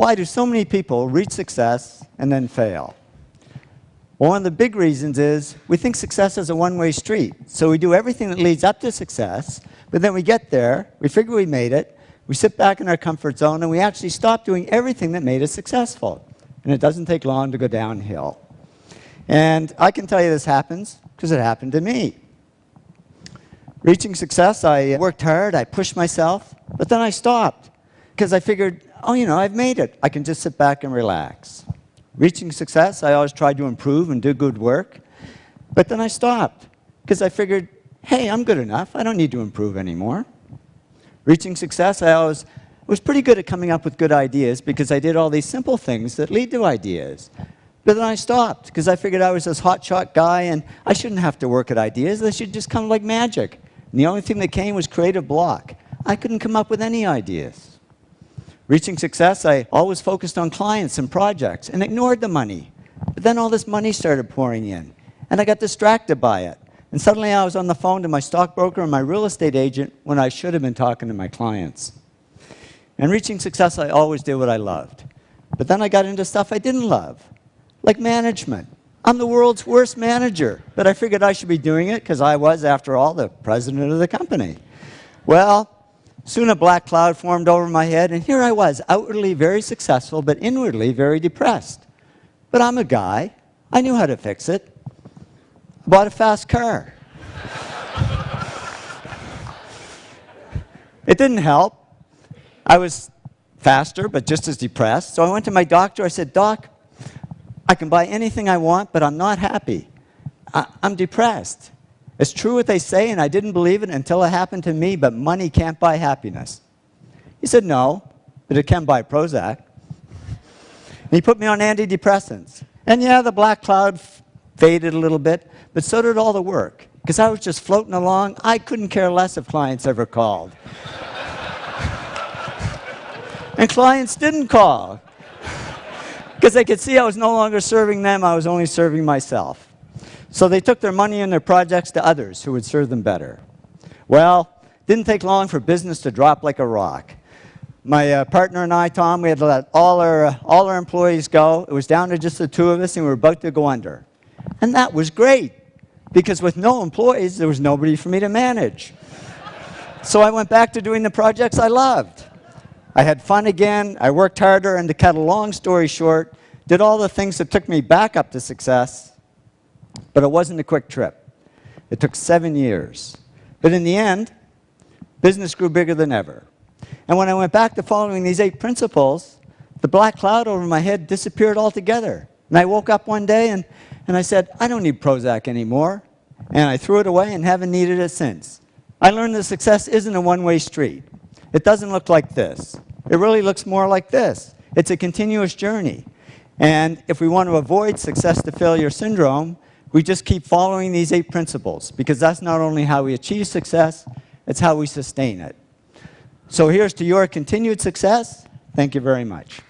Why do so many people reach success and then fail? Well, one of the big reasons is we think success is a one-way street. So we do everything that leads up to success, but then we get there, we figure we made it, we sit back in our comfort zone, and we actually stop doing everything that made us successful. And it doesn't take long to go downhill. And I can tell you this happens because it happened to me. Reaching success, I worked hard, I pushed myself, but then I stopped because I figured, oh, you know, I've made it. I can just sit back and relax. Reaching success, I always tried to improve and do good work, but then I stopped because I figured, hey, I'm good enough. I don't need to improve anymore. Reaching success, I always was pretty good at coming up with good ideas because I did all these simple things that lead to ideas. But then I stopped because I figured I was this hotshot guy and I shouldn't have to work at ideas. They should just come like magic. And the only thing that came was creative block. I couldn't come up with any ideas. Reaching success, I always focused on clients and projects and ignored the money. But then all this money started pouring in, and I got distracted by it. And suddenly I was on the phone to my stockbroker and my real estate agent when I should have been talking to my clients. And reaching success, I always did what I loved. But then I got into stuff I didn't love, like management. I'm the world's worst manager, but I figured I should be doing it because I was, after all, the president of the company. Well, soon a black cloud formed over my head, and here I was, outwardly very successful, but inwardly very depressed. But I'm a guy. I knew how to fix it. I bought a fast car. It didn't help. I was faster, but just as depressed. So I went to my doctor. I said, Doc, I can buy anything I want, but I'm not happy. I'm depressed. It's true what they say, and I didn't believe it until it happened to me, but money can't buy happiness. He said, no, but it can buy Prozac. And he put me on antidepressants. And yeah, the black cloud faded a little bit, but so did all the work. Because I was just floating along. I couldn't care less if clients ever called. And clients didn't call. Because they could see I was no longer serving them, I was only serving myself. So they took their money and their projects to others who would serve them better. Well, it didn't take long for business to drop like a rock. My partner and I, Tom, we had to let all our employees go. It was down to just the two of us, and we were about to go under. And that was great, because with no employees, there was nobody for me to manage. So I went back to doing the projects I loved. I had fun again, I worked harder, and to cut a long story short, did all the things that took me back up to success. But it wasn't a quick trip. It took 7 years. But in the end, business grew bigger than ever. And when I went back to following these 8 principles, the black cloud over my head disappeared altogether. And I woke up one day and I said, I don't need Prozac anymore. And I threw it away and haven't needed it since. I learned that success isn't a one-way street. It doesn't look like this. It really looks more like this. It's a continuous journey. And if we want to avoid success to failure syndrome, we just keep following these 8 principles, because that's not only how we achieve success, it's how we sustain it. So here's to your continued success. Thank you very much.